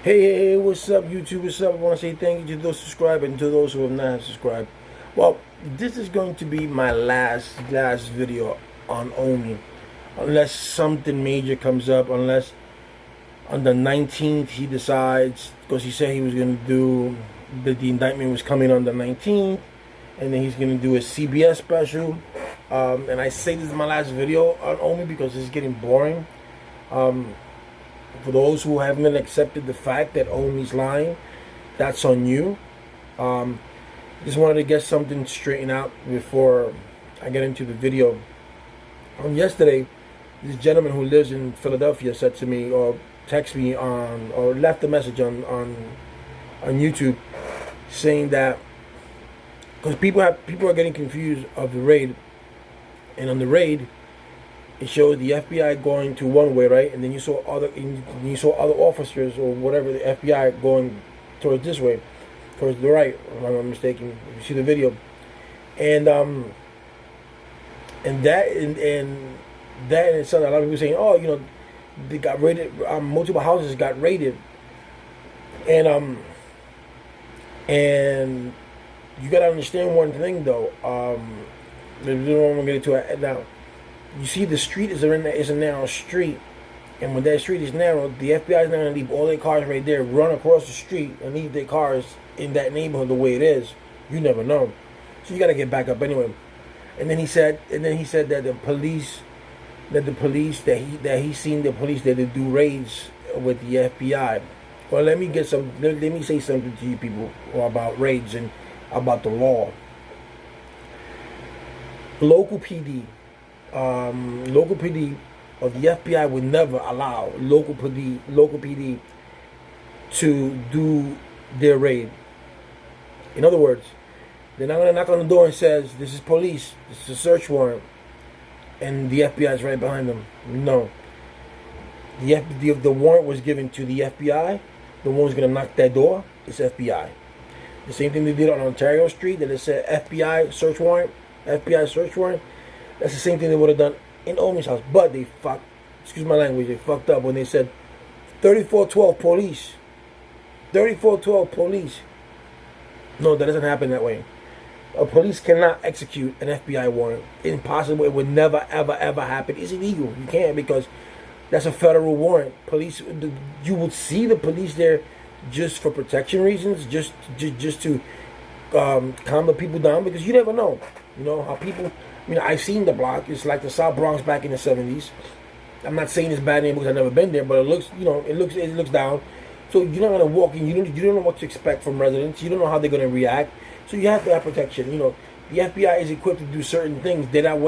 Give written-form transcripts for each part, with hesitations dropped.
Hey, what's up, YouTube? What's up? I want to say thank you to those subscribed and to those who have not subscribed. Well, this is going to be my last video on Omi, unless something major comes up. Unless on the 19th he decides, because he said he was going to do the indictment was coming on the 19th, and then he's going to do a CBS special. And I say this is my last video on Omi because it's getting boring. For those who haven't accepted the fact that Omi's lying, that's on you. Just wanted to get something straightened out before I get into the video. Yesterday, this gentleman who lives in Philadelphia said to me, or texted me or left a message on YouTube, saying that because people are getting confused of the raid, and on the raid, it showed the FBI going to one way, right, and then you saw other officers or whatever, the FBI going towards this way, towards the right. If I'm not mistaken, if you see the video, and that in itself, a lot of people saying, oh, they got raided. Multiple houses got raided, and you gotta understand one thing though. We don't want to get into it now. You see, the street is a narrow street, and when that street is narrow, the FBI is not going to leave all their cars right there, run across the street, and leave their cars in that neighborhood the way it is. You never know, so you got to get back up anyway. And then he said that the police that he seen the police that they do raids with the FBI. Well, let me say something to you people about raids and about the law. Local PD of the FBI would never allow local PD to do their raid. In other words, they're not gonna knock on the door and says, "This is police. This is a search warrant," and the FBI is right behind them. No. The warrant was given to the FBI. The one who's gonna knock that door is FBI. The same thing they did on Ontario Street, that it said FBI search warrant. That's the same thing they would have done in Omi's house. But they excuse my language, they fucked up when they said 3412 police. 3412 police. No, that doesn't happen that way. A police cannot execute an FBI warrant. Impossible. It would never, ever, ever happen. It's illegal. You can't, because that's a federal warrant. Police, you would see the police there just for protection reasons, just to calm the people down, because you never know. You know how people. I've seen the block. It's like the South Bronx back in the 70s. I'm not saying it's bad neighborhoods. I've never been there, but it looks down. So you're not gonna walk in. You don't know what to expect from residents. You don't know how they're gonna react. So you have to have protection. The FBI is equipped to do certain things. They're not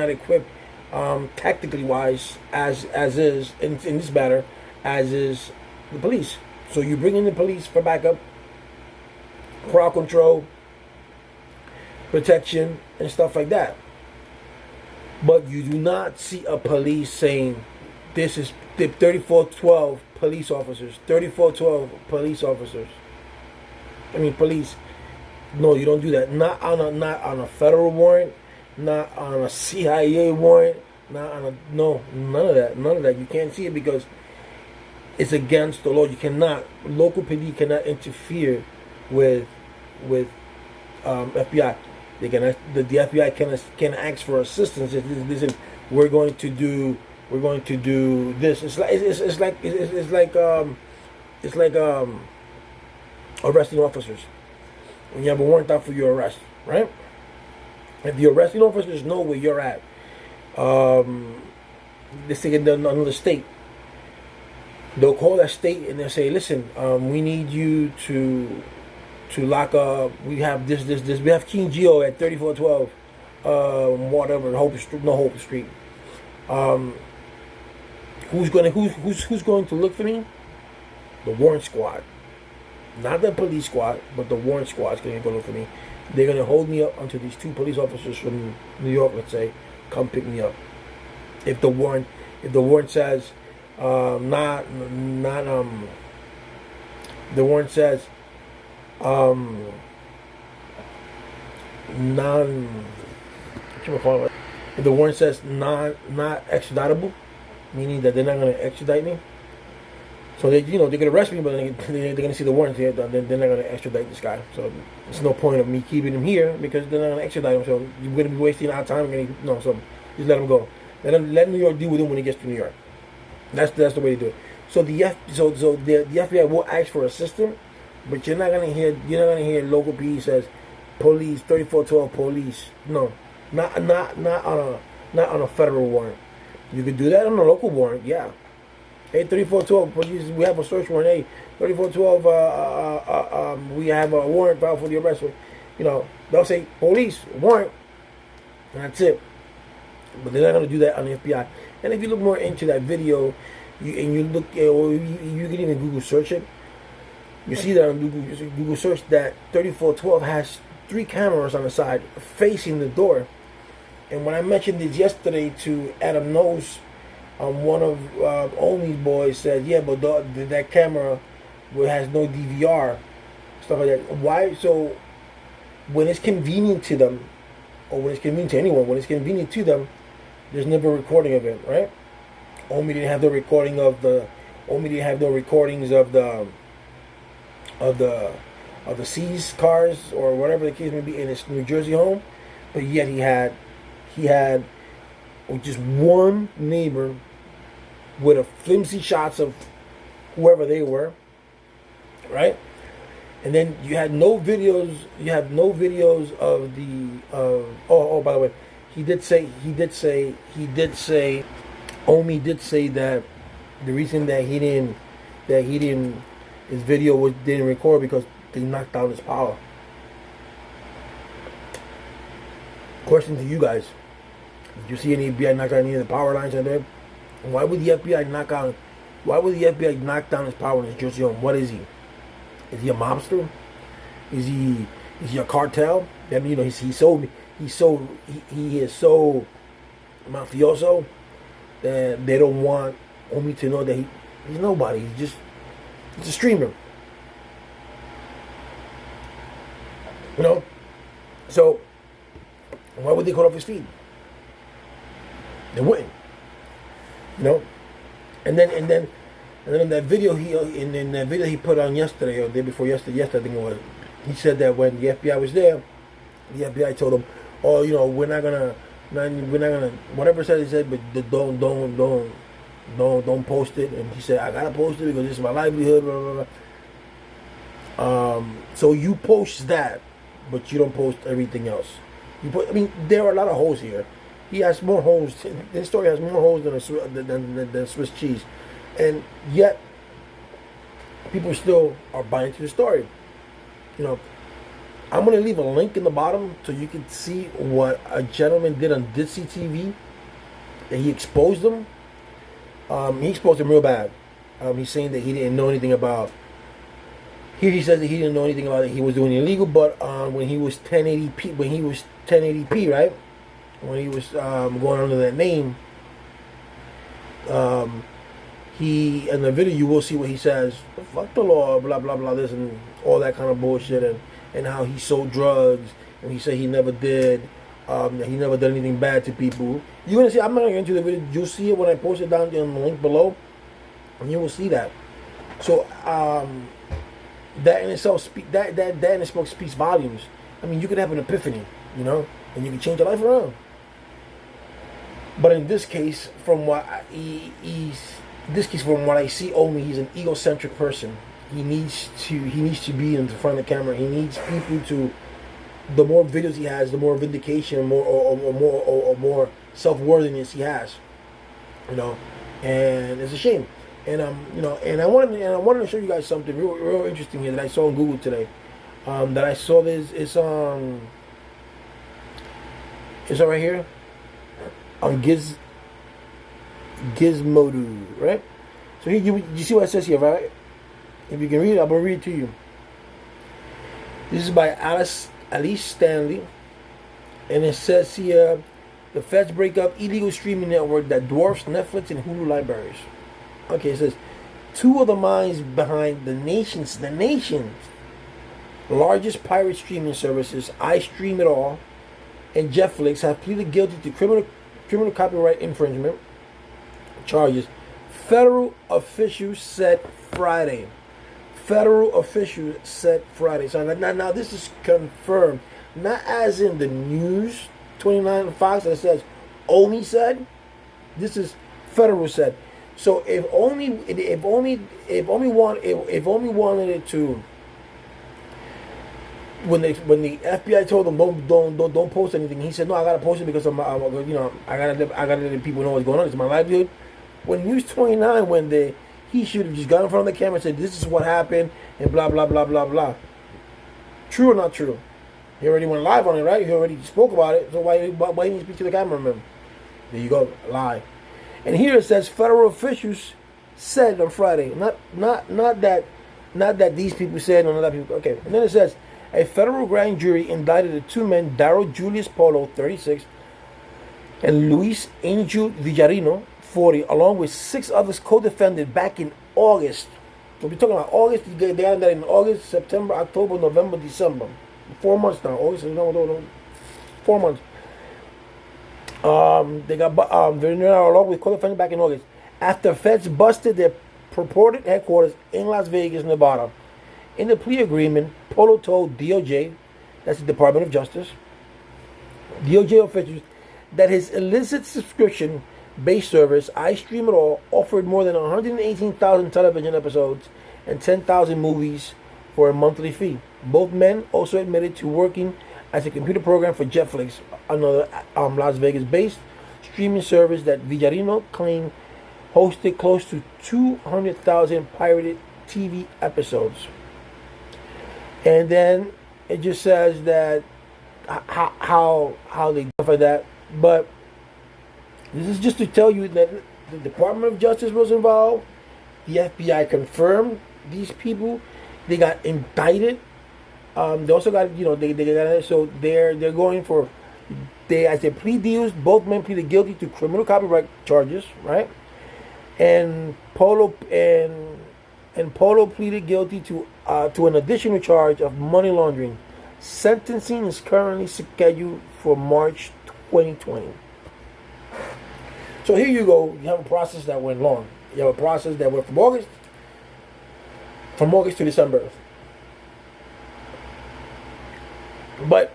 equipped tactically wise as is in this matter as is the police. So you bring in the police for backup, crowd control, protection, and stuff like that. But you do not see a police saying, this is the 3412 police officers. 3412 police officers. Police. No, you don't do that. Not on a federal warrant, not on a CIA warrant, none of that. You can't see it because it's against the law. You cannot. Local PD cannot interfere with FBI. The FBI can ask for assistance. Listen, we're going to do this. It's like arresting officers. When you have a warrant out for your arrest, right? If the arresting officers know where you're at, let's take it another state. They'll call that state and they'll say, "Listen, we need you to lock up. We have this. We have King Geo at 3412, whatever, Hope Street. Who's going to look for me? The warrant squad, not the police squad, but the warrant squad is going to go look for me. They're going to hold me up until these two police officers from New York, let's say, come pick me up. If the warrant says the warrant says if the warrant says not extraditable, meaning that they're not going to extradite me, So they, they're gonna arrest me, but they're gonna see the warrant here. Then they're not gonna extradite this guy. So there's no point of me keeping him here because they're not gonna extradite him. So you're gonna be wasting our time. No, so just let him go. Let New York deal with him when he gets to New York. That's the way to do it. So the FBI will ask for assistance, but you're not gonna hear local PD says police 3412 police. No, not on a federal warrant. You could do that on a local warrant, yeah. Hey, 3412 police, we have a search warrant. Hey, 3412, we have a warrant filed for the arrest. They'll say police warrant, and that's it. But they're not gonna do that on the FBI. And if you look more into that video, you can even Google search it. You see that on Google search that 3412 has 3 cameras on the side facing the door. And when I mentioned this yesterday to Adam Nose, one of Omi's boys said, yeah, but that camera has no DVR, stuff like that. Why? So when it's convenient to them, or when it's convenient to anyone, when it's convenient to them, there's never a recording of it, right? Omi didn't have no recording of the. Omi didn't have no recordings of the seized cars or whatever the case may be in his New Jersey home, but yet he had just one neighbor with a flimsy shots of whoever they were, right? And then you had no videos. You have no videos of the. By the way, he did say. Omi did say that the reason that he didn't, his video didn't record because they knocked down his power. Question to you guys: did you see any FBI knock down any of the power lines out there? Why would the FBI knock down his power in his Jersey home? What is he? Is he a mobster? Is he a cartel? I mean, he is so mafioso that they don't want Omi to know that he's nobody. He's a streamer. So why would they cut off his feed? They wouldn't. And then in that video he put on yesterday or the day before yesterday I think it was, he said that when the FBI was there, the FBI told him, oh, we're not gonna whatever he said, but don't post it. And he said, I gotta post it because this is my livelihood, blah, blah, blah. So you post that, but you don't post everything else. There are a lot of holes here. He has more holes. This story has more holes than Swiss cheese, and yet people still are buying into the story. I'm going to leave a link in the bottom so you can see what a gentleman did on Ditsy TV. And he exposed him. He exposed him real bad. He's saying that he didn't know anything about. Here he says that he didn't know anything about it. He was doing illegal, but when he was 1080p, right? When he was going under that name, he in the video you will see what he says. Fuck the law, blah blah blah, this and all that kind of bullshit, and how he sold drugs, and he said he never did. He never done anything bad to people. You're gonna see. I'm not gonna get into the video. You'll see it when I post it down in the link below, and you will see that. So that in itself speaks volumes. You could have an epiphany, and you can change your life around. But in this case, from what I see, Omi, he's an egocentric person. He needs to be in front of the camera. He needs people to. The more videos he has, the more vindication, more self-worthiness he has. And it's a shame. And and I wanted to show you guys something real interesting here that I saw on Google today. That I saw this. It's right here on Gizmodo, right? So here you see what it says here, right? If you can read it, I'm gonna read it to you. This is by Alice Stanley, and it says here, the feds break up illegal streaming network that dwarfs Netflix and Hulu libraries. Okay, it says 2 of the minds behind the nation's largest pirate streaming services, iStreamItAll and Jetflix, have pleaded guilty to criminal copyright infringement charges Federal officials said Friday. Federal officials said Friday. So now this is confirmed, not as in the news 29 Fox that says Omi said. This is federal said. So if Omi wanted it to, when the FBI told him don't post anything, he said no, I gotta post it because I gotta let people know what's going on. It's my livelihood. When News 29 went there, he should have just got in front of the camera and said this is what happened and blah blah blah blah blah. True or not true? He already went live on it, right? He already spoke about it. So why didn't he speak to the camera? Remember? There you go, lie. And here it says federal officials said on Friday. Not that these people said or other people. Okay. And then it says a federal grand jury indicted the two men, Daryl Julius Polo, 36, and Luis Angel Villarino, 40, along with 6 others co-defended back in August. We'll be talking about August. They got that in August, September, October, November, December. 4 months now. August, no, 4 months. They got along with co-defendants back in August after feds busted their purported headquarters in Las Vegas, Nevada. In the plea agreement, Polo told DOJ, that's the Department of Justice, DOJ officials, that his illicit subscription-based service, iStream-It-All, offered more than 118,000 television episodes and 10,000 movies for a monthly fee. Both men also admitted to working as a computer program for Jetflix, another Las Vegas-based streaming service that Villarino claimed hosted close to 200,000 pirated TV episodes. And then it just says that how they identify that. But this is just to tell you that the Department of Justice was involved. The FBI confirmed these people. They got indicted. They also got, they got, so they're going for, as they plea deals, both men pleaded guilty to criminal copyright charges, right? And Polo pleaded guilty to an additional charge of money laundering. Sentencing is currently scheduled for March 2020. So here you go. You have a process that went long. You have a process that went from August to December. But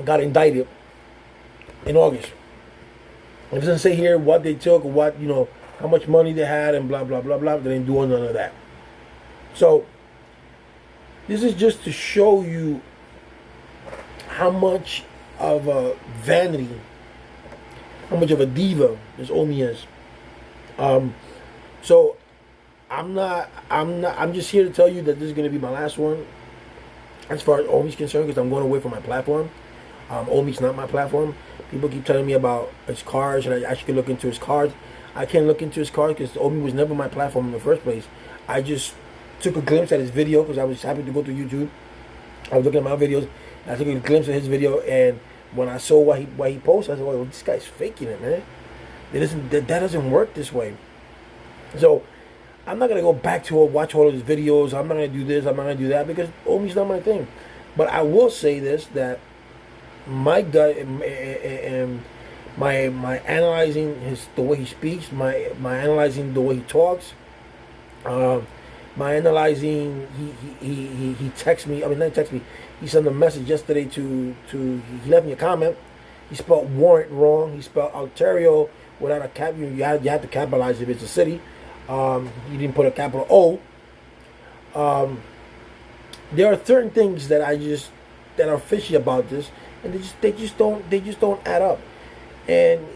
got indicted in August. It doesn't say here what they took, or how much money they had, and blah blah blah blah. They didn't do none of that. So this is just to show you how much of a vanity, how much of a diva this Omi is. So I'm just here to tell you that this is going to be my last one as far as Omi's concerned, because I'm going away from my platform. Omi's not my platform. People keep telling me about his cars, and I should look into his cars. I can't look into his cars because Omi was never my platform in the first place. I just took a glimpse at his video because I was happy to go to YouTube. I was looking at my videos, and I took a glimpse at his video, and when I saw what he posted, I said, "Well, this guy's faking it, man. That doesn't work this way." So I'm not gonna go back to watch all of his videos. I'm not gonna do this. I'm not gonna do that because Omi's not my thing. But I will say this: that my gut and my analyzing the way he speaks, my analyzing the way he talks, my analyzing he texts me. I mean, not text me. He sent a message yesterday to he left me a comment. He spelled warrant wrong. He spelled Ontario without a cap. You have to capitalize if it's a city. He didn't put a capital O. There are certain things that that are fishy about this, and they just don't add up. And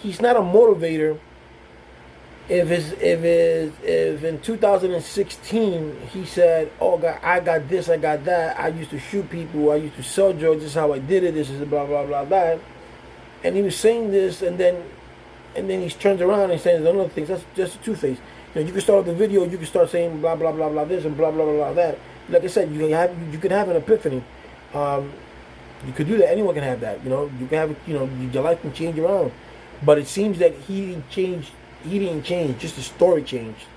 he's not a motivator. If in 2016 he said, "Oh God, I got this, I got that. I used to shoot people. I used to sell drugs. This is how I did it. This is blah blah blah blah," and he was saying this, and then he turns around and says other things. That's just a two-face. You can start the video. You can start saying blah blah blah blah this and blah blah blah blah that. Like I said, you can have an epiphany. You could do that. Anyone can have that. You can have your life can change around. But it seems that he didn't change. He didn't change. Just the story changed.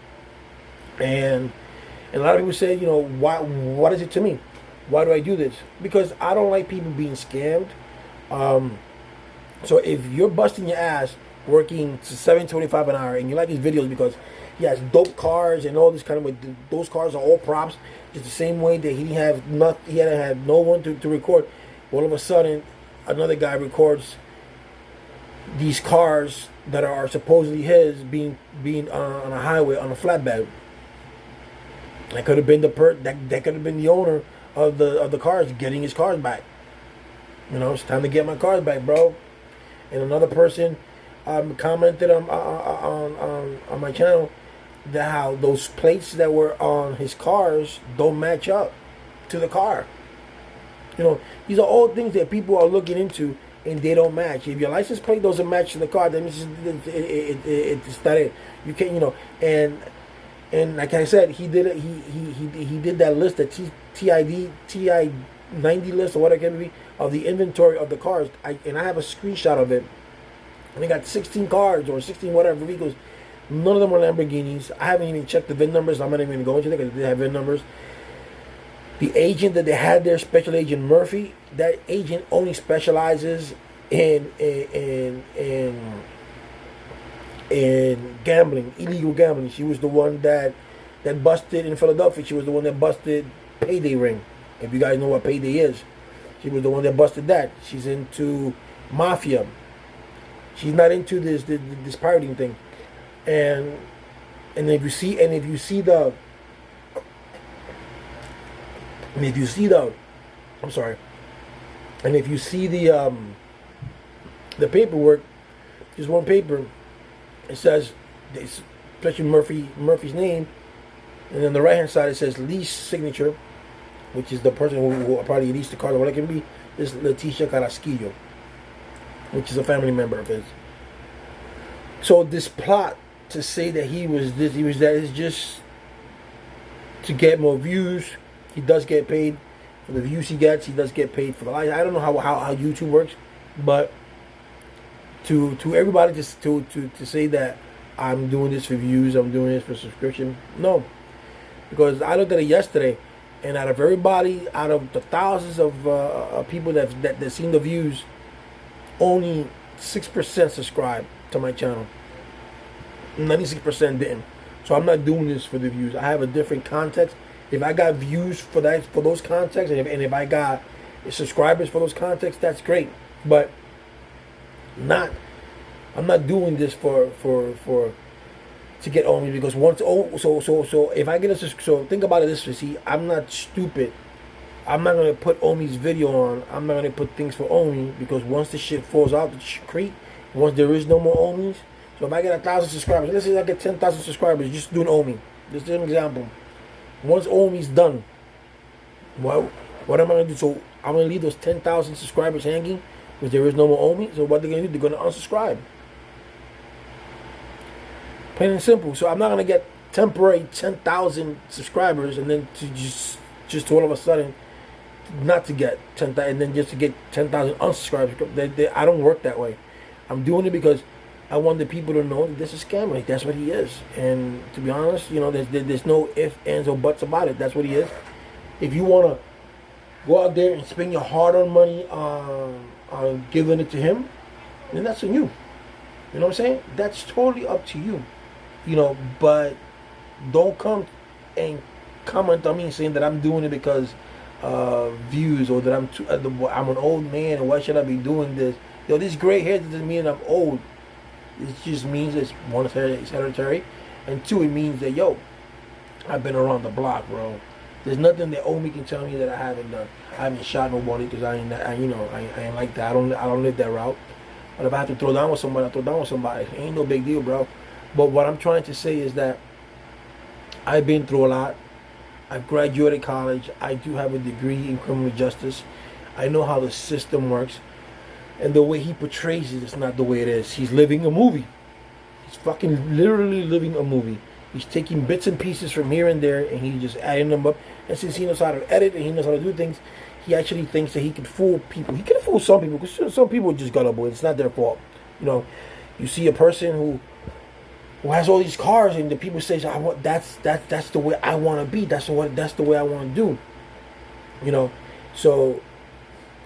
And a lot of people say, why? What is it to me? Why do I do this? Because I don't like people being scammed. So if you're busting your ass working to $7.25 an hour, and you like his videos because he has dope cars and all this kind of way. Those cars are all props. Just the same way that he had to have no one to record. All of a sudden, another guy records these cars that are supposedly his being on a highway on a flatbed. That could have been that could have been the owner of the cars getting his cars back. You know, it's time to get my cars back, bro. And another person commented on my channel that how those plates that were on his cars don't match up to the car. You know, these are all things that people are looking into, and they don't match. If your license plate doesn't match to the car, then it's not it. You can't, you know. And like I said, he did it. He did that list, the TI 90 list or whatever it can be, of the inventory of the cars. And I have a screenshot of it. And they got 16 cars or 16 whatever vehicles. None of them are Lamborghinis. I haven't even checked the VIN numbers. I'm not even going to go into that because they have VIN numbers. The agent that they had there, Special Agent Murphy, that agent only specializes in gambling, illegal gambling. She was the one that busted in Philadelphia. She was the one that busted Payday Ring. If you guys know what Payday is, she was the one that busted that. She's into mafia. She's not into this pirating thing. And if you see the paperwork, there's one paper. It says, especially Murphy's name, and then the right hand side it says lease signature, which is the person who probably leased the car or whatever it can be. Is Leticia Carrasquillo, which is a family member of his. So this plot to say that he was that is just to get more views. He does get paid for the views he gets. He does get paid for the likes. I don't know how YouTube works, but to everybody just to say that I'm doing this for views, I'm doing this for subscription, no, because I looked at it yesterday, and out of everybody, out of the thousands of people that seen the views, only 6% subscribe to my channel. 96% didn't. So I'm not doing this for the views. I have a different context. If I got views for those contexts, and if I got subscribers for those contexts, that's great. But I'm not doing this for to get Omi, because so if I get so think about it this way. See, I'm not stupid. I'm not gonna put Omi's video on. I'm not gonna put things for Omi, because once the shit falls out the creek, once there is no more Omis. So if I get 1,000 subscribers, let's say I get 10,000 subscribers just doing Omi. This is an example. Once Omi's done, what am I gonna do? So I'm gonna leave those 10,000 subscribers hanging because there is no more Omi. So what they're gonna do? They're gonna unsubscribe. Plain and simple. So I'm not gonna get temporary 10,000 subscribers and then to just all of a sudden not to get 10,000 and then just to get 10,000 unsubscribers. I don't work that way. I'm doing it because I want the people to know that this is scam. Like, that's what he is. And to be honest, you know, there's no ifs, ands, or buts about it. That's what he is. If you want to go out there and spend your hard-earned money on giving it to him, then that's on you. You know what I'm saying? That's totally up to you. You know, but don't come and comment on me saying that I'm doing it because views, or that I'm an old man, and why should I be doing this? Yo, this gray hair doesn't mean I'm old. It just means it's one, it's hereditary, and two, it means that, yo, I've been around the block, bro. There's nothing that Omi can tell me that I haven't done. I haven't shot nobody because I ain't like that. I don't live that route. But if I have to throw down with somebody, I throw down with somebody. It ain't no big deal, bro. But what I'm trying to say is that I've been through a lot. I've graduated college. I do have a degree in criminal justice. I know how the system works. And the way he portrays it is not the way it is. He's living a movie. He's fucking literally living a movie. He's taking bits and pieces from here and there, and he's just adding them up. And since he knows how to edit and he knows how to do things, he actually thinks that he can fool people. He can fool some people, because some people just gullible. It's not their fault. You know, you see a person who has all these cars, and the people say, that's the way I want to be. That's the way I want to do. You know, so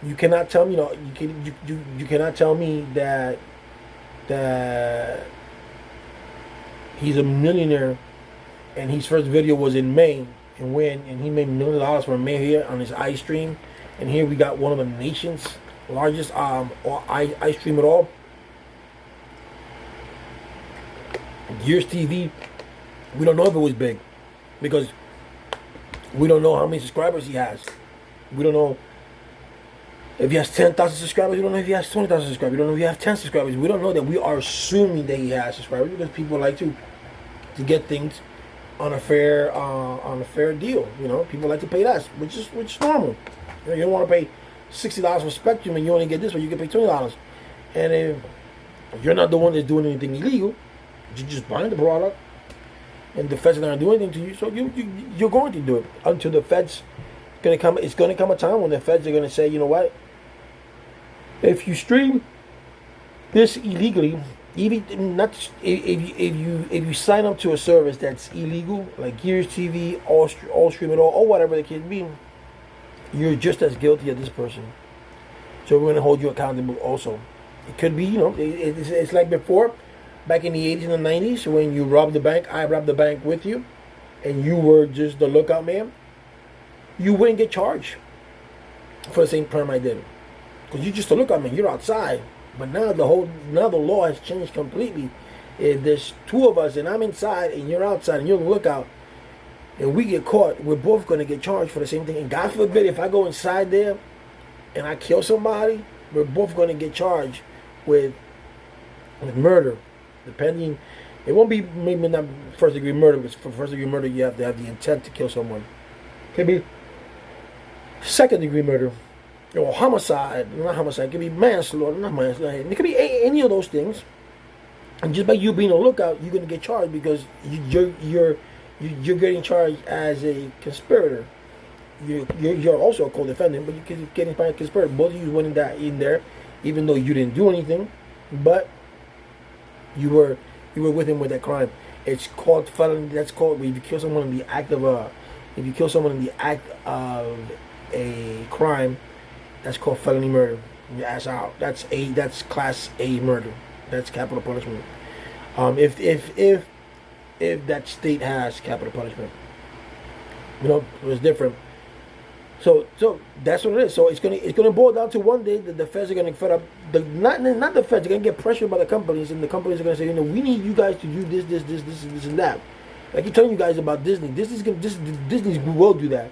you cannot tell me, you cannot tell me that that he's a millionaire, and his first video was in May, and he made $1 million from May here on his iStream, and here we got one of the nation's largest iStream at all. Gears TV, we don't know if it was big because we don't know how many subscribers he has. We don't know if he has 10,000 subscribers. We don't know if he has 20,000 subscribers. We don't know if he has 10 subscribers. We don't know that. We are assuming that he has subscribers because people like to get things on a fair deal. You know, people like to pay less, which is normal. You don't want to pay $60 for Spectrum and you only get this, but you can pay $20. And if you're not the one that's doing anything illegal, you're just buying the product, and the feds are not doing anything to you, so you're going to do it until the feds gonna come. It's gonna come a time when the feds are gonna say, you know what? If you stream this illegally, even not if you sign up to a service that's illegal, like Gears TV, All Stream It All, or whatever the case be, you're just as guilty as this person. So we're gonna hold you accountable also. It could be, you know, it's like before. Back in the 80s and the 90s, when you robbed the bank, I robbed the bank with you, and you were just the lookout man, you wouldn't get charged for the same crime I did. Because you're just a lookout man, you're outside. But now the law has changed completely. If there's two of us and I'm inside and you're outside and you're the lookout, and we get caught, we're both going to get charged for the same thing. And God forbid, if I go inside there and I kill somebody, we're both going to get charged with murder. Depending, it won't be maybe not first degree murder, because for first degree murder you have to have the intent to kill someone. It could be second degree murder, or homicide, not homicide. It could be manslaughter, not manslaughter. It could be any of those things. And just by you being a lookout, you're going to get charged because you're getting charged as a conspirator. You're also a co-defendant, but you're getting by a conspirator. Both of you went in there, even though you didn't do anything, but you were with him with that crime. It's called felony. That's called if you kill someone in the act of a crime. That's called felony murder. Your ass out. That's class A murder. That's capital punishment. If that state has capital punishment, you know, it's different. So that's what it is. So it's gonna boil down to one day that the feds are gonna fed up. Not the feds are gonna get pressured by the companies, and the companies are gonna say, you know, we need you guys to do this, and that. Like you're telling you guys about Disney. Disney will do that.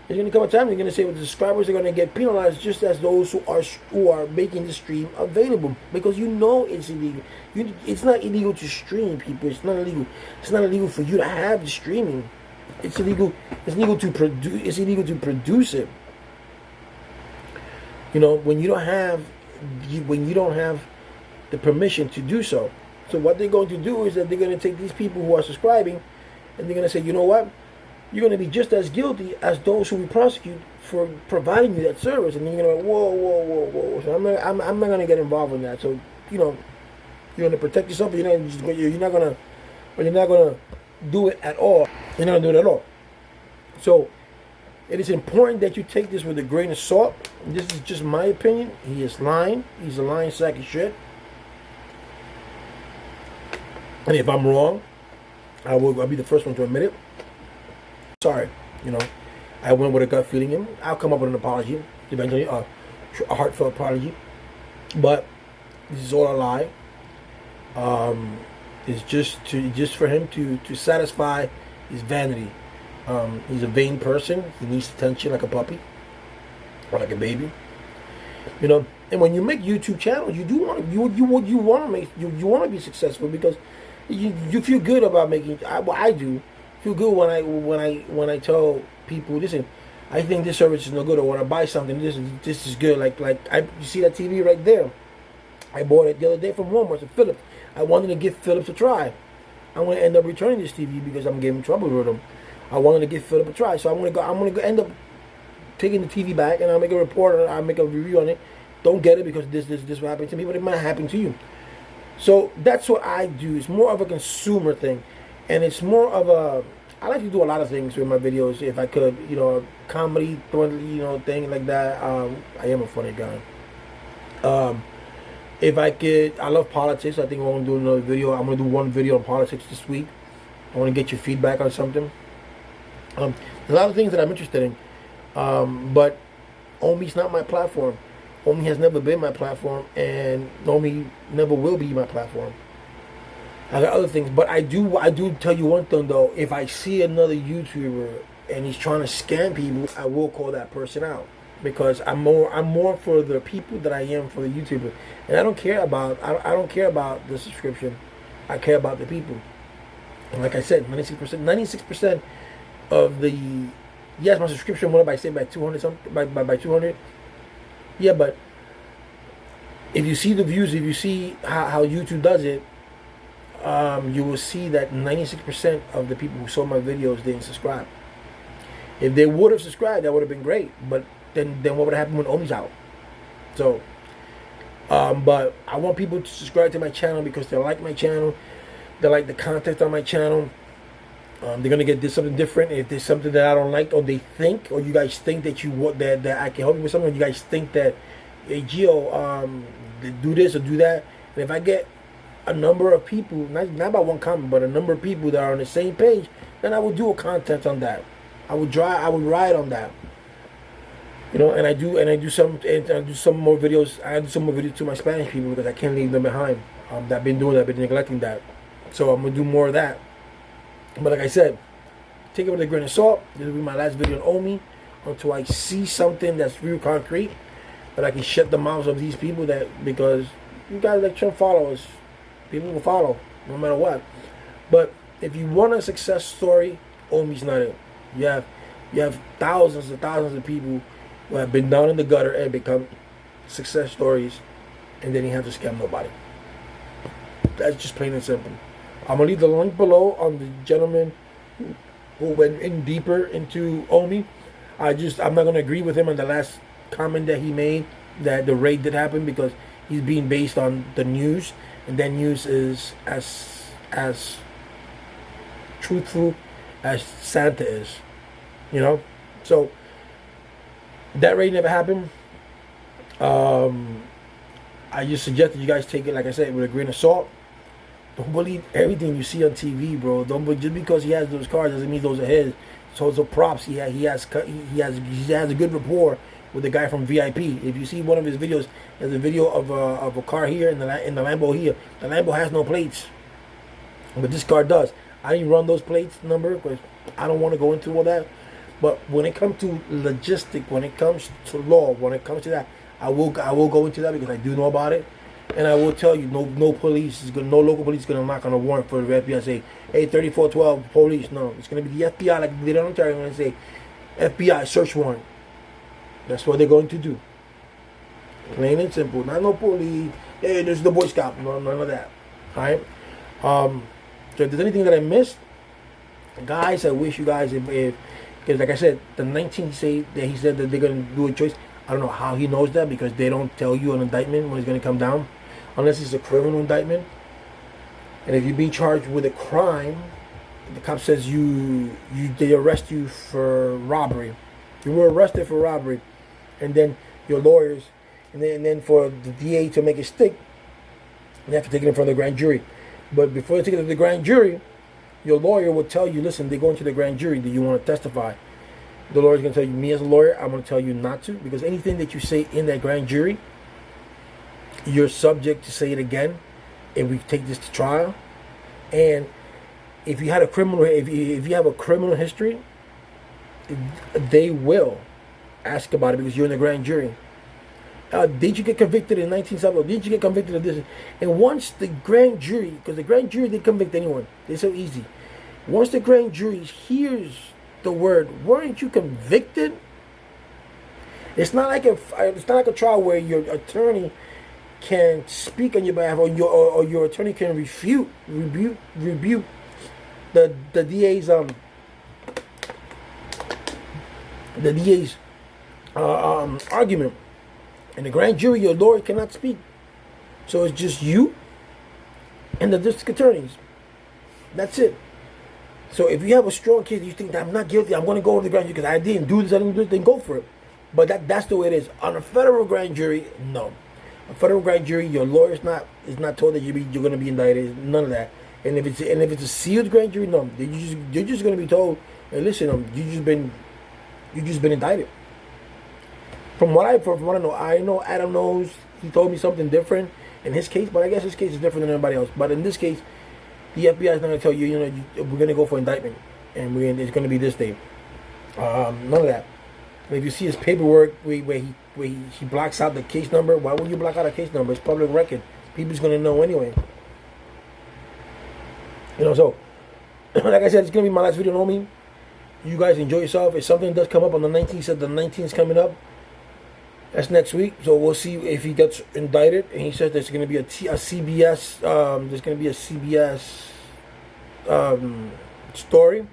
There's gonna come a time they're gonna say, well, the subscribers are gonna get penalized just as those who are making the stream available, because you know it's illegal. It's not illegal to stream, people. It's not illegal. It's not illegal for you to have the streaming. It's illegal. It's illegal to produce. It's illegal to produce it. You know, when you don't have the permission to do so. So what they're going to do is that they're going to take these people who are subscribing, and they're going to say, you know what, you're going to be just as guilty as those who we prosecute for providing you that service. And then you're going to go, whoa. So I'm not going to get involved in that. So you know, you're going to protect yourself. But you're not going to do it at all. You're not going to do it at all. So it is important that you take this with a grain of salt. This is just my opinion. He is lying. He's a lying sack of shit. And if I'm wrong, I'll be the first one to admit it. Sorry, you know, I went with a gut feeling. And I'll come up with an apology eventually, a heartfelt apology. But this is all a lie. It's just for him to satisfy his vanity. He's a vain person. He needs attention like a puppy or like a baby. You know, and when you make YouTube channels, you want to be successful because you feel good about making. I do feel good when I tell people, listen, I think this service is no good, or when I buy something, this is good. You see that TV right there? I bought it the other day from Walmart. It's Philips. I wanted to give Philips a try. I'm going to end up returning this TV because I'm getting in trouble with them. I wanted to give Philips a try, so I'm going to end up taking the TV back, and I'll make a report, or I'll make a review on it. Don't get it because this will happen to me, but it might happen to you. So that's what I do. It's more of a consumer thing, and it's more of a. I like to do a lot of things with my videos if I could, you know, comedy, thing like that. I am a funny guy. if I could, I love politics. I think I'm gonna do another video. I'm gonna do one video on politics this week. I want to get your feedback on something. There's a lot of things that I'm interested in, but Omi's not my platform. Omi has never been my platform, and Omi never will be my platform. I got other things, but I do tell you one thing though. If I see another YouTuber and he's trying to scam people, I will call that person out, because I'm more for the people than I am for the YouTuber, and I don't care about the subscription. I care about the people. And like I said, 96% of the, yes, my subscription went up by, say, by 200 something, by 200. Yeah, but if you see the views, if you see how YouTube does it, you will see that 96% of the people who saw my videos didn't subscribe. If they would have subscribed, that would have been great. But then what would happen when Omi's out? So, but I want people to subscribe to my channel because they like my channel. They like the content on my channel. They're gonna get something different. If there's something that I don't like, or they think, or you guys think that that I can help you with something, or you guys think that, hey Gio, do this or do that, and if I get a number of people, not about one comment, but a number of people that are on the same page, then I would do a content on that. I would ride on that. You know, and I do some more videos. I do some more videos to my Spanish people because I can't leave them behind. I've been neglecting that. So I'm gonna do more of that. But like I said, take it with a grain of salt. This will be my last video on Omi until I see something that's real concrete, that I can shut the mouths of these people, that, because you guys like Trump followers, people will follow no matter what. But if you want a success story, Omi's not it. You have thousands and thousands of people who have been down in the gutter and become success stories, and then you have to scam nobody. That's just plain and simple. I'm gonna leave the link below on the gentleman who went in deeper into Omi. I'm not gonna agree with him on the last comment that he made, that the raid did happen, because he's being based on the news, and that news is as truthful as Santa is, you know. So that raid never happened. I just suggest that you guys take it, like I said, with a grain of salt. Don't believe everything you see on TV, bro. Just because he has those cars doesn't mean those are his. So it's a props. He has a good rapport with the guy from VIP. If you see one of his videos, there's a video of a car here and the Lambo here. The Lambo has no plates, but this car does. I didn't run those plates number because I don't want to go into all that. But when it comes to logistic, when it comes to law, when it comes to that, I will go into that because I do know about it. And I will tell you, no local police is gonna knock on a warrant for the FBI and say, hey, 3412 police. No, it's gonna be the FBI, like they did in Ontario, and say, FBI search warrant. That's what they're going to do. Plain and simple. Not no police. Hey, there's the Boy Scout. No, none of that. All right. So if there's anything that I missed, guys, I wish you guys, because like I said, the 19th he said that they're gonna do a choice. I don't know how he knows that, because they don't tell you an indictment when it's going to come down, unless it's a criminal indictment. And if you're being charged with a crime, the cop says they arrest you for robbery. You were arrested for robbery, and then your lawyers, and then for the DA to make it stick, they have to take it in front of the grand jury. But before they take it to the grand jury, your lawyer will tell you, listen, they're going to the grand jury. Do you want to testify? The lawyer's going to tell you, me as a lawyer, I'm going to tell you not to, because anything that you say in that grand jury, you're subject to say it again if we take this to trial. And if you had a criminal, if you have a criminal history, they will ask about it because you're in the grand jury. Did you get convicted in 1970? Did you get convicted of this? And once the grand jury, because the grand jury didn't convict anyone, they're so easy. Once the grand jury hears the word, weren't you convicted? It's not like a trial where your attorney can speak on your behalf, or your attorney can rebuke the DA's argument. In the grand jury, your lawyer cannot speak. So it's just you and the district attorneys. That's it. So if you have a strong case, you think that I'm not guilty, I'm going to go to the grand jury because I didn't do this, then go for it. But that's the way it is. On a federal grand jury, no. A federal grand jury, your lawyer is not told that you're going to be indicted. None of that. And if it's a sealed grand jury, no, you're just going to be told, hey, listen, you just been indicted. From what I know Adam knows. He told me something different in his case, but I guess his case is different than everybody else. But in this case, the FBI is not going to tell you, we're going to go for indictment, and it's going to be this day. None of that. And if you see his paperwork where he blocks out the case number, why would you block out a case number? It's public record. People's going to know anyway. So like I said, it's going to be my last video on me. You guys enjoy yourself. If something does come up on the 19th, said the 19th is coming up. That's next week. So we'll see if he gets indicted. And he says there's going to be a CBS. There's going to be a CBS story.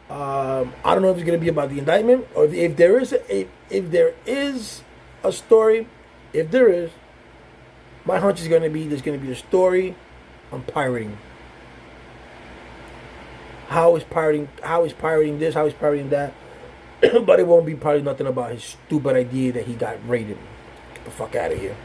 I don't know if it's going to be about the indictment or if there is a story. If there is, my hunch is going to be there's going to be a story on pirating. How is pirating this? How is pirating that? But it won't be probably nothing about his stupid idea that he got raided. Get the fuck out of here.